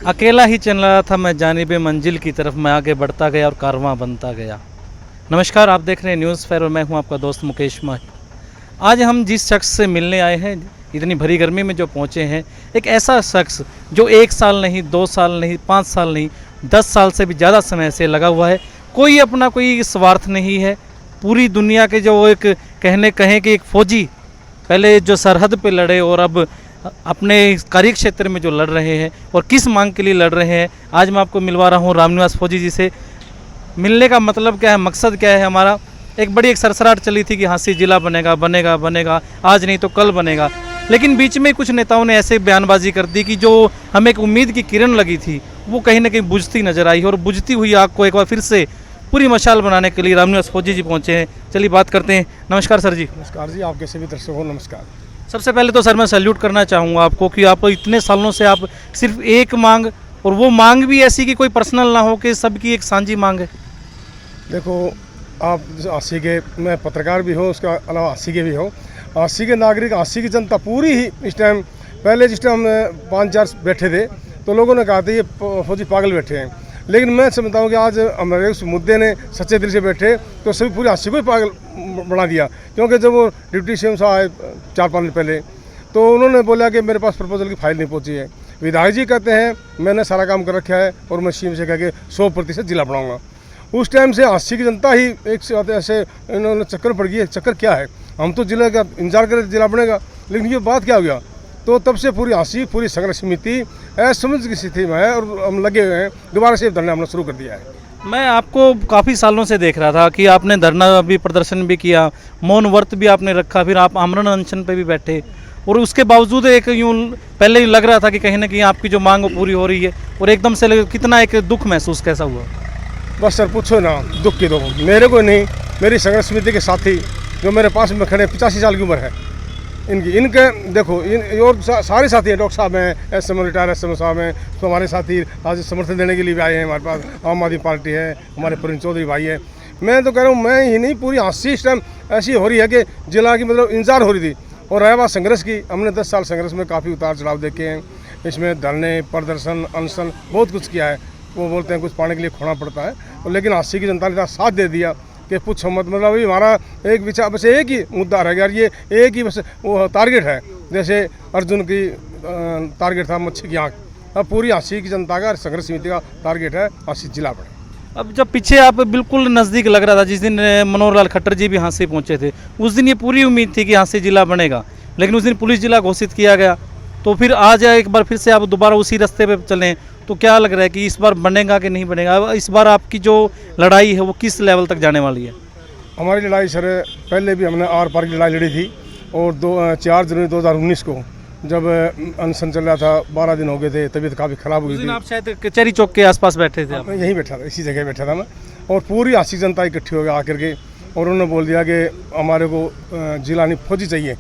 अकेला ही चल रहा था मैं जानिबे मंजिल की तरफ, मैं आगे बढ़ता गया और कारवां बनता गया। नमस्कार, आप देख रहे हैं न्यूज़ फेयर और मैं हूं आपका दोस्त मुकेश माही। आज हम जिस शख्स से मिलने आए हैं, इतनी भरी गर्मी में जो पहुंचे हैं, एक ऐसा शख्स जो 1 साल नहीं, 2 साल नहीं, 5 साल नहीं, 10 साल से भी ज़्यादा समय से लगा हुआ है। कोई अपना कोई स्वार्थ नहीं है। पूरी दुनिया के जो एक कहें कि एक फ़ौजी पहले जो सरहद पे लड़े और अब अपने कार्य क्षेत्र में जो लड़ रहे हैं और किस मांग के लिए लड़ रहे हैं, आज मैं आपको मिलवा रहा हूँ रामनिवास फौजी जी से। मिलने का मतलब क्या है, मकसद क्या है हमारा? एक सरसराहट चली थी कि हाँसी जिला बनेगा बनेगा बनेगा, आज नहीं तो कल बनेगा। लेकिन बीच में कुछ नेताओं ने ऐसे बयानबाजी कर दी कि जो हमें एक उम्मीद की किरण लगी थी वो कहीं ना कहीं बुझती नजर आई, और बुझती हुई आग को एक बार फिर से पूरी मशाल बनाने के लिए रामनिवास फौजी जी पहुँचे हैं। चलिए बात करते हैं। नमस्कार सर जी। नमस्कार जी, आपके सभी दर्शकों को नमस्कार। सबसे पहले तो सर मैं सैल्यूट करना चाहूँगा आपको कि आप इतने सालों से आप सिर्फ एक मांग, और वो मांग भी ऐसी कि कोई पर्सनल ना हो, कि सबकी एक साझी मांग है। देखो, आप अस्सी के, मैं पत्रकार भी हूँ, उसके अलावा अस्सी के भी हूँ। अस्सी के नागरिक, अस्सी की जनता पूरी ही इस टाइम, पहले जिस टाइम 5-4 बैठे थे तो लोगों ने कहा था ये फौजी पागल बैठे हैं, लेकिन मैं समझता हूँ कि आज हमारे उस मुद्दे ने सच्चे दिल से बैठे तो सभी पूरे अस्सी को ही पागल बना दिया। क्योंकि जब वो डिप्टी सीएम साहब आए 4-5 दिन पहले, तो उन्होंने बोला कि मेरे पास प्रपोजल की फाइल नहीं पहुंची है। विधायक जी कहते हैं मैंने सारा काम कर रखा है और मैं सीएम से कह के 100% जिला बढ़ाऊंगा। उस टाइम से अस्सी की जनता ही एक से ऐसे इन्होंने चक्कर पड़ गई। चक्कर क्या है, हम तो जिले का इंतजार कर रहे थे जिला बनेगा, लेकिन ये बात क्या हो गया। तो तब से पूरी अस्सी, पूरी संघर्ष समिति असमंजस की स्थिति में है और हम लगे हुए हैं। दोबारा से धरना हमने शुरू कर दिया है। मैं आपको काफ़ी सालों से देख रहा था कि आपने धरना भी, प्रदर्शन भी किया, मौन व्रत भी आपने रखा, फिर आप आमरण अनशन पे भी बैठे, और उसके बावजूद एक यूँ पहले ही लग रहा था कि कहीं ना कहीं आपकी जो मांग वो पूरी हो रही है, और एकदम से कितना एक दुख महसूस कैसा हुआ? बस सर पूछो ना, दुख की दो मेरे को नहीं, मेरी संघर्ष समिति के साथी जो मेरे पास में खड़े, 85 साल की उम्र है इनके देखो, और सारे साथी हैं। डॉक्टर साहब हैं, एसएम रिटायर एसएम साहब हैं, तो हमारे साथी आज समर्थन देने के लिए भी आए हैं। हमारे पास आम आदमी पार्टी है, हमारे प्रवीण चौधरी भाई है। मैं तो कह रहा हूँ, मैं ही नहीं, पूरी अस्सी इस टाइम ऐसी हो रही है कि जिला की मतलब इंतजार हो रही थी। और रहा बात संघर्ष की, हमने 10 साल संघर्ष में काफ़ी उतार चढ़ाव देखे हैं। इसमें धरने, प्रदर्शन, अनशन बहुत कुछ किया है। वो बोलते हैं कुछ पाने के लिए खोना पड़ता है, लेकिन अस्सी की जनता ने साथ दे दिया कि पूछो मत। मतलब अभी हमारा एक विचार, बस एक ही मुद्दा रह गया, ये एक ही बस वो टारगेट है, जैसे अर्जुन की टारगेट था मच्छी की आँख। अब पूरी अस्सी की जनता का संघर्ष समिति का टारगेट है अस्सी जिला बढ़े। अब जब पीछे आप बिल्कुल नज़दीक लग रहा था, जिस दिन मनोहर लाल खट्टर जी भी हाँसी पहुँचे थे, उस दिन ये पूरी उम्मीद थी कि हाँसी जिला बनेगा, लेकिन उस दिन पुलिस जिला घोषित किया गया। तो फिर आज एक बार फिर से आप दोबारा उसी रास्ते पे चलें, तो क्या लग रहा है कि इस बार बनेगा कि नहीं बनेगा? इस बार आपकी जो लड़ाई है वो किस लेवल तक जाने वाली है? हमारी लड़ाई सर, पहले भी हमने आर पार की लड़ाई लड़ी थी, और 4 जनवरी 2019 को जब अनशन चल रहा था, 12 दिन हो गए थे, तबीयत काफ़ी ख़राब हुई थी। आप शायद कचहरी चौक के आसपास बैठे थे? मैं यहीं बैठा था, इसी जगह बैठा था मैं, और पूरी अस्सी जनता इकट्ठी हो गई आकर के, और उन्होंने बोल दिया कि हमारे को जिला नहीं फौजी चाहिए।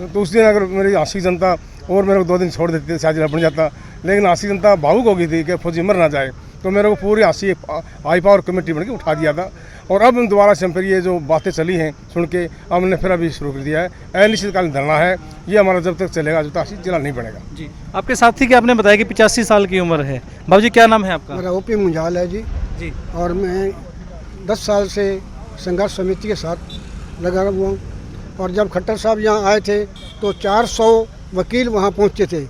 तो उस दिन अगर मेरी अस्सी जनता और मेरे को 2 दिन छोड़ देते शायद जिला बन जाता, लेकिन अस्सी जनता भावुक हो गई थी कि फौजी मर ना जाए। तो मेरे को पूरी अस्सी हाई पावर कमेटी बन के उठा दिया था, और अब दोबारा से फिर ये जो बातें चली हैं सुन के हमने फिर अभी शुरू कर दिया है। अनिश्चितकालीन धरना है ये हमारा, जब तक चलेगा जब तक अस्सी जिला नहीं बनेगा। जी, आपके साथी के आपने बताया कि 85 साल की उम्र है। बाबू जी क्या नाम है आपका? मेरा ओपी मुंजाल है जी। जी, और मैं 10 साल से संघर्ष समिति के साथ लगा हुआ हूँ। और जब खट्टर साहब यहाँ आए थे तो 400 वकील वहाँ पहुँचे थे,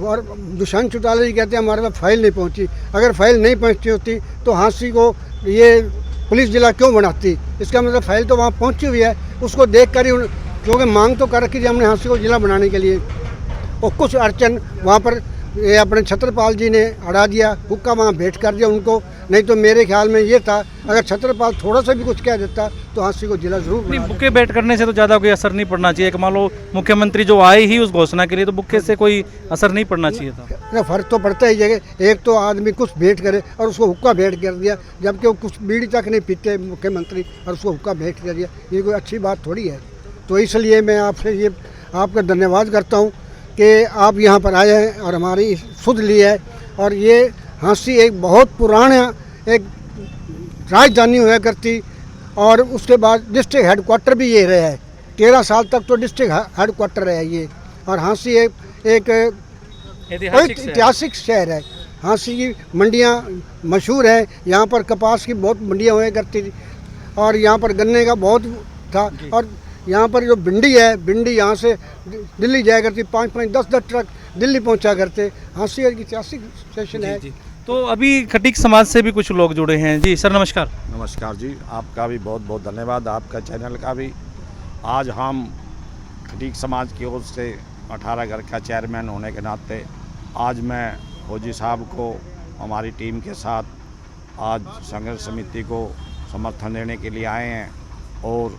और दुष्यंत चौटाला जी कहते हैं हमारे पास फाइल नहीं पहुँची। अगर फाइल नहीं पहुँची होती तो हाँसी को ये पुलिस जिला क्यों बनाती? इसका मतलब फाइल तो वहाँ पहुँची हुई है, उसको देख कर ही, क्योंकि मांग तो कर रखी थी हमने हाँसी को जिला बनाने के लिए। और कुछ अड़चन वहाँ पर ये अपने छत्रपाल जी ने अड़ा दिया, हुक्का वहाँ भेंट कर दिया उनको। नहीं तो मेरे ख्याल में ये था, अगर छत्रपाल थोड़ा सा भी कुछ कह देता तो हाँसी को जिला जरूर नहीं, बुके बैठ करने से तो ज़्यादा कोई असर नहीं पड़ना चाहिए। मान लो मुख्यमंत्री जो आए ही उस घोषणा के लिए, तो बुके से कोई असर नहीं पड़ना चाहिए था। फर्क तो पड़ता ही जगह। एक तो आदमी कुछ भेंट करे और उसको हुक्का भेंट कर दिया, जबकि वो कुछ बीड़ी तक नहीं पीते मुख्यमंत्री, और उसको हुक्का भेंट कर दिया, ये कोई अच्छी बात थोड़ी है। तो इसलिए मैं आपसे ये आपका धन्यवाद करता हूँ कि आप यहाँ पर आए हैं और हमारी सुध ली है। और ये हाँसी एक बहुत पुराना एक राजधानी हुआ करती, और उसके बाद डिस्ट्रिक्ट हेडक्वार्टर भी ये रहा है। 13 साल तक तो डिस्ट्रिक्ट हेडक्वार्टर है ये। और हाँसी एक ऐतिहासिक शहर है। हाँसी की मंडियाँ मशहूर हैं। यहाँ पर कपास की बहुत मंडियाँ हुआ करती थी और यहाँ पर गन्ने का बहुत था। और यहाँ पर जो भिंडी है, भिंडी यहाँ से दिल्ली जाया करती, 5-5, 10-10 ट्रक दिल्ली पहुँचा करते। हाँसी एक ऐतिहासिक स्टेशन है। तो अभी खटीक समाज से भी कुछ लोग जुड़े हैं। जी सर नमस्कार। नमस्कार जी, आपका भी बहुत बहुत धन्यवाद, आपका चैनल का भी। आज हम खटीक समाज की ओर से 18 घर का चेयरमैन होने के नाते आज मैं फौजी साहब को हमारी टीम के साथ आज संघर्ष समिति को समर्थन देने के लिए आए हैं। और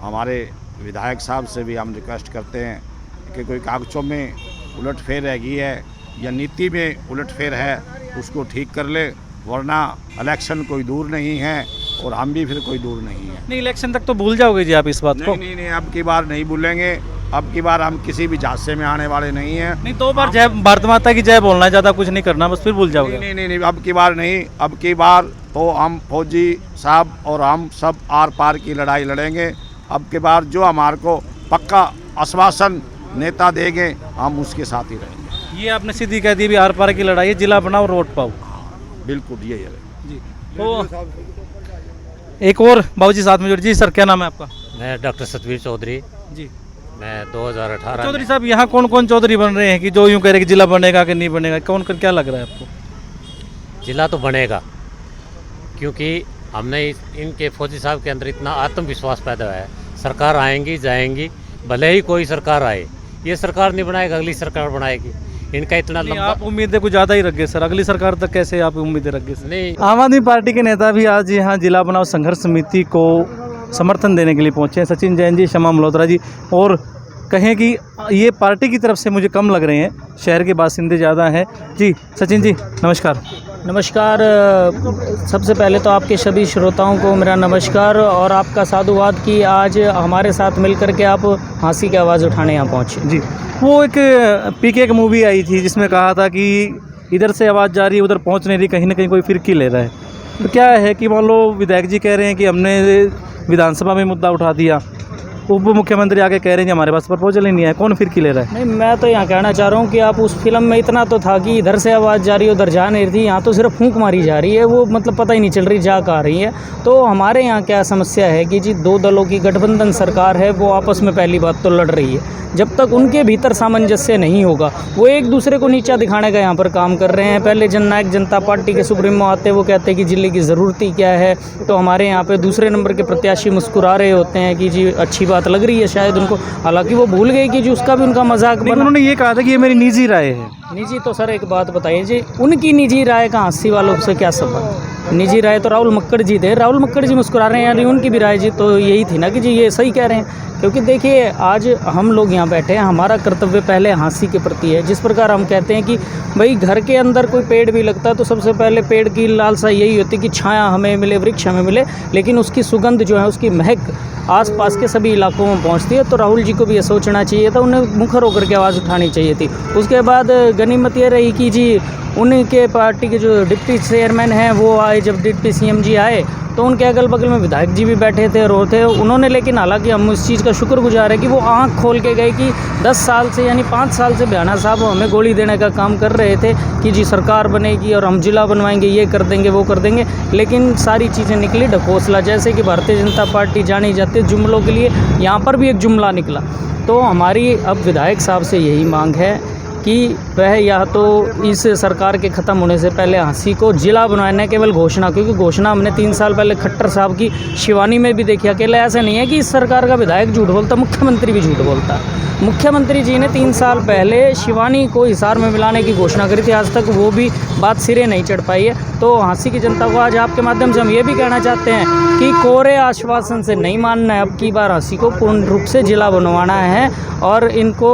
हमारे विधायक साहब से भी हम रिक्वेस्ट करते हैं कि कोई कागज़ों में उलटफेर रह गई है या नीति में उलटफेर है, उसको ठीक कर ले, वरना इलेक्शन कोई दूर नहीं है और हम भी फिर कोई दूर नहीं है। नहीं, इलेक्शन तक तो भूल जाओगे जी आप इस बात को? नहीं, अब की बार नहीं भूलेंगे। अब की बार हम किसी भी झांसे में आने वाले नहीं हैं। नहीं, 2 बार जय भारत माता की जय बोलना है, ज़्यादा कुछ नहीं करना, बस फिर भूल जाओगे। नहीं, अब की बार नहीं। अब की बार तो हम फौजी साहब और हम सब आर पार की लड़ाई लड़ेंगे। अब की बार जो हमारे को पक्का आश्वासन नेता देंगे, हम उसके साथ ही रहेंगे। ये आपने सीधी कह दी भी आर पार की लड़ाई है, जिला बनाओ वोट पाओ। बिल्कुल यही है जी। तो एक और बाबूजी साथ में जुड़। जी सर, क्या नाम है आपका? मैं डॉक्टर सतवीर चौधरी। जी। मैं 2018 चौधरी साहब, यहाँ कौन कौन चौधरी बन रहे हैं कि जो यूँ कह रहे कि जिला बनेगा कि नहीं बनेगा, कौन क्या लग रहा है आपको? जिला तो बनेगा, क्योंकि हमने इनके फौजी साहब के अंदर इतना आत्मविश्वास पैदा हुआ है। सरकार आएंगी जाएंगी, भले ही कोई सरकार आए, ये सरकार नहीं बनाएगा, अगली सरकार बनाएगी। इनका इतना लंबा आप उम्मीदें कुछ ज़्यादा ही रख गए सर, अगली सरकार तक कैसे आप उम्मीदें रख गए? नहीं। आम आदमी पार्टी के नेता भी आज यहाँ जिला बनाओ संघर्ष समिति को समर्थन देने के लिए पहुँचे हैं। सचिन जैन जी, शमा मल्होत्रा जी, और कहें कि ये पार्टी की तरफ से मुझे कम लग रहे हैं, शहर के बासिंदे ज़्यादा हैं। जी सचिन जी नमस्कार। नमस्कार। सबसे पहले तो आपके सभी श्रोताओं को मेरा नमस्कार और आपका साधुवाद कि आज हमारे साथ मिलकर के आप हाँसी की आवाज़ उठाने यहाँ पहुँचे। जी, वो एक पीके की मूवी आई थी जिसमें कहा था कि इधर से आवाज़ जा रही है उधर पहुँच नहीं रही, कहीं ना कहीं कोई फिरकी ले रहा है। तो क्या है कि मान लो विधायक जी कह रहे हैं कि हमने विधानसभा में मुद्दा उठा दिया, उप मुख्यमंत्री आके कह रहे हैं कि हमारे पास प्रपोजल ही नहीं है, कौन फिरकी ले रहा है? नहीं, मैं तो यहाँ कहना चाह रहा हूँ कि आप उस फिल्म में इतना तो था कि इधर से आवाज़ जा रही है उधर जा नहीं रही, यहाँ तो सिर्फ फूंक मारी जा रही है, वो मतलब पता ही नहीं चल रही जा कहाँ रही है। तो हमारे यहाँ क्या समस्या है कि जी 2 दलों की गठबंधन सरकार है, वो आपस में पहली बात तो लड़ रही है। जब तक उनके भीतर सामंजस्य नहीं होगा, वो एक दूसरे को नीचा दिखाने का यहाँ पर काम कर रहे हैं। पहले जननायक जनता पार्टी के सुप्रीमो आते, वो कहते हैं कि जिले की ज़रूरत ही क्या है, तो हमारे यहाँ पे दूसरे नंबर के प्रत्याशी मुस्कुरा रहे होते हैं कि जी अच्छी बात लग रही है शायद उनको, हालांकि वो भूल गए कि जी उसका भी उनका मजाक बना। उन्होंने ये कहा था कि ये मेरी निजी राय है। निजी तो सर एक बात बताइए जी, उनकी निजी राय का हाँसी वालों से क्या संबंध? निजी राय तो राहुल मक्कड़ जी थे, राहुल मक्कड़ जी मुस्कुरा रहे हैं, यानी उनकी भी राय जी तो यही थी ना कि जी ये सही कह रहे हैं। क्योंकि देखिए आज हम लोग यहाँ बैठे हैं, हमारा कर्तव्य पहले हाँसी के प्रति है। जिस प्रकार हम कहते हैं कि भाई घर के अंदर कोई पेड़ भी लगता है तो सबसे पहले पेड़ की लालसा यही होती है कि छाया हमें मिले, वृक्ष हमें मिले, लेकिन उसकी सुगंध जो है, उसकी महक आसपास के सभी इलाकों में पहुंचती है। तो राहुल जी को भी ये सोचना चाहिए था, उन्हें मुखर होकर के आवाज़ उठानी चाहिए थी। उसके बाद गनीमत ये रही कि जी उनके पार्टी के जो डिप्टी चेयरमैन हैं वो आए, जब डिप्टी सीएम जी आए तो उनके अगल बगल में विधायक जी भी बैठे थे, रोते उन्होंने, लेकिन हालांकि हम इस चीज़ का शुक्रगुजार है कि वो आंख खोल के गए कि 10 साल से यानी 5 साल से बयाना साहब हमें गोली देने का काम कर रहे थे कि जी सरकार बनेगी और हम जिला बनवाएंगे, ये कर देंगे वो कर देंगे, लेकिन सारी चीज़ें निकली ढकोसला। जैसे कि भारतीय जनता पार्टी जानी जाती है जुमलों के लिए, यहाँ पर भी एक जुमला निकला। तो हमारी अब विधायक साहब से यही मांग है कि वह या तो इस सरकार के ख़त्म होने से पहले हाँसी को जिला बनवाना, केवल घोषणा, क्योंकि घोषणा हमने 3 साल पहले खट्टर साहब की शिवानी में भी देखी। अकेले ऐसा नहीं है कि इस सरकार का विधायक झूठ बोलता, मुख्यमंत्री भी झूठ बोलता। मुख्यमंत्री जी ने 3 साल पहले शिवानी को हिसार में मिलाने की घोषणा करी थी, आज तक वो भी बात सिरे नहीं चढ़ पाई है। तो हाँसी की जनता को आज आपके माध्यम से हम ये भी कहना चाहते हैं कि कोरे आश्वासन से नहीं मानना है, अब की बार हाँसी को पूर्ण रूप से जिला बनवाना है। और इनको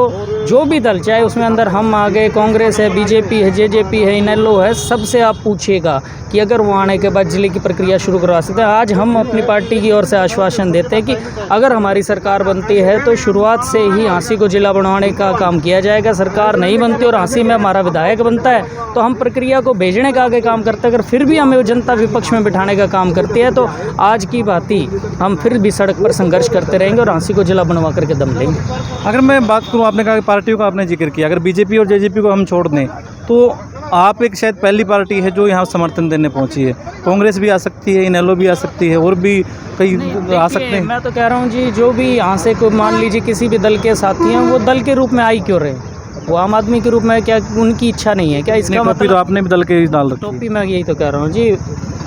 जो भी दल, चाहे उसमें अंदर हम आ गए, कांग्रेस है, बीजेपी है, जेजेपी है, इनेलो है, सबसे आप पूछिएगा कि अगर वो आने के बाद जिले की प्रक्रिया शुरू करवा सकते हैं। आज हम अपनी पार्टी की ओर से आश्वासन देते हैं कि अगर हमारी सरकार बनती है तो शुरुआत से ही हाँसी को जिला बनवाने का काम किया जाएगा। सरकार नहीं बनती और हाँसी में हमारा विधायक बनता है तो हम प्रक्रिया को भेजने का आगे काम करते हैं। अगर फिर भी हमें जनता विपक्ष में बिठाने का काम करती है तो आज की बात ही हम फिर भी सड़क पर संघर्ष करते रहेंगे और हाँसी को जिला बनवा करके दम लेंगे। अगर मैं बात करूं, आपने कहा कि पार्टियों का आपने जिक्र किया, अगर बीजेपी और जेजेपी को हम छोड़ दें तो आप एक शायद पहली पार्टी है जो यहाँ समर्थन देने पहुँची है। कांग्रेस भी आ सकती है, इनेलो भी आ सकती है, और भी कई आ सकते हैं। मैं तो कह रहा हूँ जी, जो भी यहाँ से कोई मान लीजिए किसी भी दल के साथी हैं, वो दल के रूप में आई क्यों रहे? वो आम आदमी के रूप में, क्या उनकी इच्छा नहीं है क्या? इसका टोपी मतलब तो आपने भी दल के डाल रखी है। टोपी मैं यही तो कह रहा हूँ जी,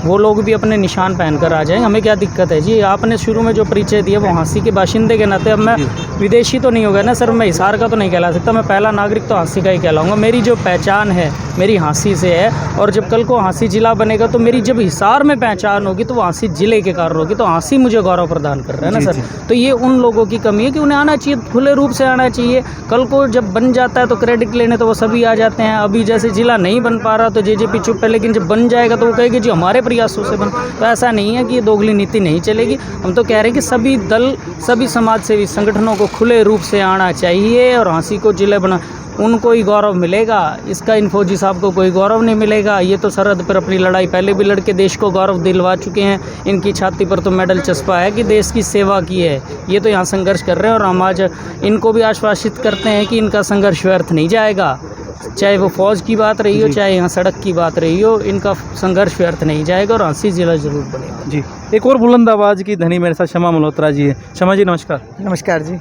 वो लोग भी अपने निशान पहनकर आ जाएं, हमें क्या दिक्कत है जी? आपने शुरू में जो परिचय दिया वो हाँसी के बाशिंदे के नाते, अब मैं विदेशी तो नहीं हो गया ना सर, मैं हिसार का तो नहीं कहला सकता, मैं पहला नागरिक तो हाँसी का ही कहलाऊंगा। मेरी जो पहचान है मेरी हाँसी से है, और जब कल को हाँसी जिला बनेगा तो मेरी जब हिसार में पहचान होगी तो वो हाँसी जिले के कारण होगी। तो हाँसी मुझे गौरव प्रदान कर रहा है ना सर। तो ये उन लोगों की कमी है कि उन्हें आना चाहिए, खुले रूप से आना चाहिए। कल को जब बन जाता है तो क्रेडिट लेने तो वो सभी आ जाते हैं। अभी जैसे जिला नहीं बन पा रहा तो जेजेपी चुप है, लेकिन जब बन जाएगा तो वो कहेगी जी हमारे प्रयासों से बन। तो ऐसा नहीं है कि ये दोगली नीति नहीं चलेगी। हम तो कह रहे हैं कि सभी दल, सभी समाज सेवी संगठनों को खुले रूप से आना चाहिए, और हाँसी को जिले बना, उनको ही गौरव मिलेगा। इसका इन फौजी साहब को कोई गौरव नहीं मिलेगा। ये तो सरहद पर अपनी लड़ाई पहले भी लड़के देश को गौरव दिलवा चुके हैं। इनकी छाती पर तो मेडल चस्पा है कि देश की सेवा की है। ये तो यहाँ संघर्ष कर रहे हैं, और हम आज इनको भी आश्वासित करते हैं कि इनका संघर्ष व्यर्थ नहीं जाएगा। चाहे वो फौज की बात रही हो, चाहे यहाँ सड़क की बात रही हो, इनका संघर्ष व्यर्थ नहीं जाएगा, और हाँसी जिला जरूर बनेगा। जी, एक और बुलंद आवाज़ की धनी मेरे साथ क्षमा मल्होत्रा जी है। क्षमा जी नमस्कार। नमस्कार जी।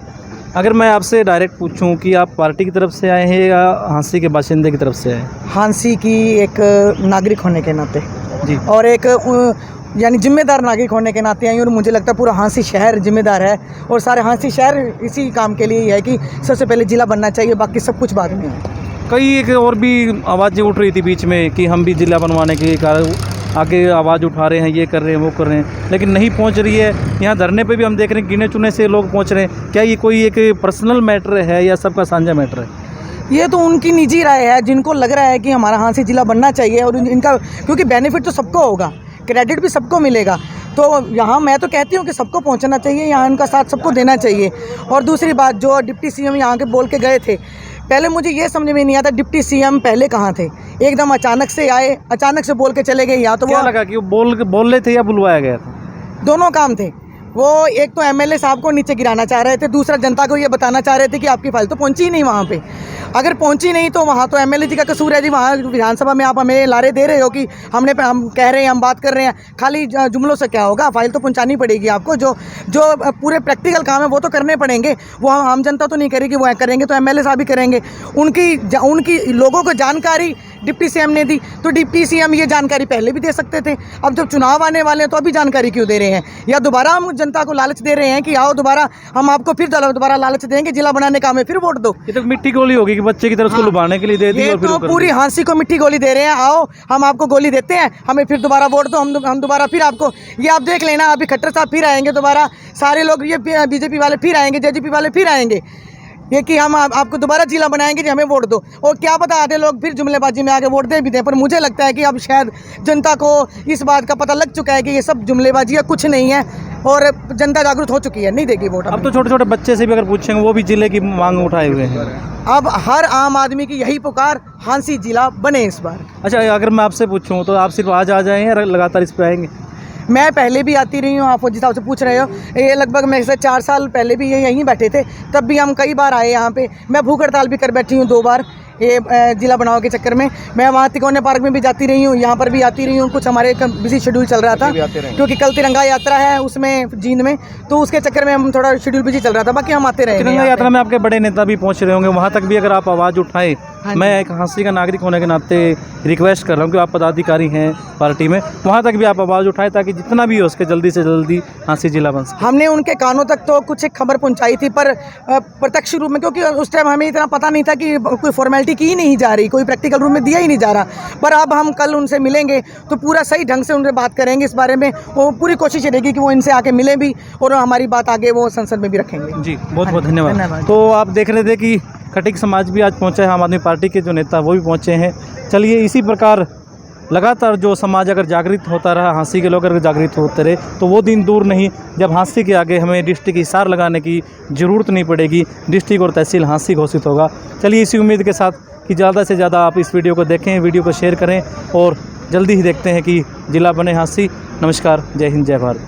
अगर मैं आपसे डायरेक्ट पूछूं कि आप पार्टी की तरफ से आए हैं या हाँसी के बाशिंदे की तरफ से आए हैं? हाँसी की एक नागरिक होने के नाते जी, और एक यानी जिम्मेदार नागरिक होने के नाते आई, और मुझे लगता है पूरा हाँसी शहर जिम्मेदार है, और सारे हाँसी शहर इसी काम के लिए ही है कि सबसे पहले जिला बनना चाहिए, बाकी सब कुछ बाद में है। कई एक और भी आवाज़ें उठ रही थी बीच में कि हम भी जिला बनवाने के कारण आगे आवाज़ उठा रहे हैं, ये कर रहे हैं, वो कर रहे हैं, लेकिन नहीं पहुंच रही है। यहाँ धरने पे भी हम देख रहे हैं गिने चुने से लोग पहुंच रहे हैं। क्या ये कोई एक पर्सनल मैटर है या सबका साझा मैटर है? ये तो उनकी निजी राय है, जिनको लग रहा है कि हमारा हाँसी जिला बनना चाहिए, और इनका क्योंकि बेनिफिट तो सबको होगा, क्रेडिट भी सबको मिलेगा। तो यहाँ मैं तो कहती हूँ कि सबको पहुँचना चाहिए, यहाँ इनका साथ सबको देना चाहिए। और दूसरी बात, जो डिप्टी सीएम यहाँ के बोल के गए थे, पहले मुझे ये समझ में नहीं आता डिप्टी सीएम पहले कहाँ थे। एकदम अचानक से आए, अचानक से बोल के चले गए। या तो क्या वो लगा कि वो बोल रहे थे या बुलवाया गया था? दोनों काम थे। वो एक तो एमएलए साहब को नीचे गिराना चाह रहे थे, दूसरा जनता को ये बताना चाह रहे थे कि आपकी फाइल तो पहुंची ही नहीं वहाँ पे। अगर पहुंची नहीं तो वहाँ तो एमएलए जी का कसूर है जी। वहाँ विधानसभा में आप हमें लारे दे रहे हो कि हम कह रहे हैं, हम बात कर रहे हैं, खाली जुमलों से क्या होगा? फाइल तो पहुँचानी पड़ेगी आपको। जो पूरे प्रैक्टिकल काम है वो तो करने पड़ेंगे। वो आम जनता तो नहीं करेगी, वो करेंगे तो एमएलए साहब ही करेंगे। उनकी लोगों को जानकारी डिप्टी सीएम ने दी, तो डिप्टी सीएम ये जानकारी पहले भी दे सकते थे। अब जब चुनाव आने वाले हैं तो अभी जानकारी क्यों दे रहे हैं? या दोबारा हम जनता को लालच दे रहे हैं कि आओ दोबारा हम आपको फिर दोबारा लालच देंगे, जिला बनाने का हमें फिर वोट दो। ये तो मिट्टी गोली होगी कि बच्चे की तरफ उसको लुभाने के लिए दे दी, ये और फिर तो पूरी हाँसी को मिट्टी गोली दे रहे हैं। आओ हम आपको गोली देते हैं, हमें फिर दोबारा वोट दो, हम दोबारा फिर आपको, ये आप देख लेना, अभी खट्टर साहब फिर आएंगे दोबारा, सारे लोग ये बीजेपी वाले फिर आएंगे, जेजेपी वाले फिर आएंगे, ये कि हम आपको दोबारा जिला बनाएंगे जी, हमें वोट दो। और क्या पता आधे लोग फिर जुमलेबाजी में आगे वोट दे भी दें। पर मुझे लगता है कि अब शायद जनता को इस बात का पता लग चुका है कि ये सब जुमलेबाजी है, कुछ नहीं है, और जनता जागरूक हो चुकी है, नहीं देगी वोट। अब तो छोटे छोटे बच्चे से भी अगर पूछेंगे वो भी जिले की मांग उठाए हुए हैं। अब हर आम आदमी की यही पुकार, हाँसी जिला बने इस बार। अच्छा, अगर मैं आपसे पूछूं तो आप सिर्फ आज आ जाएं या लगातार इस पे आएंगे? मैं पहले भी आती रही हूँ, आप फौजी साहब से पूछ रहे हो, ये लगभग मेरे से 4 साल पहले भी ये यहीं बैठे थे, तब भी हम कई बार आए यहाँ पे। मैं भूख हड़ताल भी कर बैठी हूँ 2 बार ये जिला बनाओ के चक्कर में। मैं वहाँ तिकोने पार्क में भी जाती रही हूँ, यहाँ पर भी आती रही हूँ। कुछ हमारे बिजी शेड्यूल चल रहा था क्योंकि कल तिरंगा यात्रा है उसमें जींद में, तो उसके चक्कर में हम थोड़ा शेड्यूल बिजी चल रहा था, बाकी हम आते रहे। तिरंगा यात्रा में आपके बड़े नेता भी पहुँच रहे होंगे, वहाँ तक भी अगर आप आवाज़ उठाएं। मैं एक हाँसी का नागरिक होने के नाते रिक्वेस्ट कर रहा हूँ कि आप पदाधिकारी हैं पार्टी में, वहाँ तक भी आप आवाज़ उठाएं ताकि जितना भी हो उसके जल्दी से जल्दी हाँसी जिला बन सके। हमने उनके कानों तक तो कुछ एक खबर पहुंचाई थी, पर प्रत्यक्ष रूप में, क्योंकि उस टाइम हमें इतना पता नहीं था कि कोई फॉर्मेलिटी की ही नहीं जा रही, कोई प्रैक्टिकल रूप में दिया ही नहीं जा रहा। पर अब हम कल उनसे मिलेंगे तो पूरा सही ढंग से उनसे बात करेंगे इस बारे में। वो पूरी कोशिश रहेगी कि वो इनसे आके मिले भी और हमारी बात आगे वो संसद में भी रखेंगे। जी, बहुत बहुत धन्यवाद। तो आप देख रहे थे कि खटीक समाज भी आज पहुंचा है, आम आदमी पार्टी के जो नेता वो भी पहुंचे हैं। चलिए इसी प्रकार लगातार जो समाज अगर जागृत होता रहा, हाँसी के लोग अगर जागृत होते रहे तो वो दिन दूर नहीं जब हाँसी के आगे हमें डिस्ट्रिक्ट हिसार लगाने की ज़रूरत नहीं पड़ेगी, डिस्ट्रिक्ट और तहसील हाँसी घोषित होगा। चलिए इसी उम्मीद के साथ कि ज़्यादा से ज़्यादा आप इस वीडियो को देखें, वीडियो को शेयर करें और जल्दी ही देखते हैं कि जिला बने हाँसी। नमस्कार, जय हिंद, जय भारत।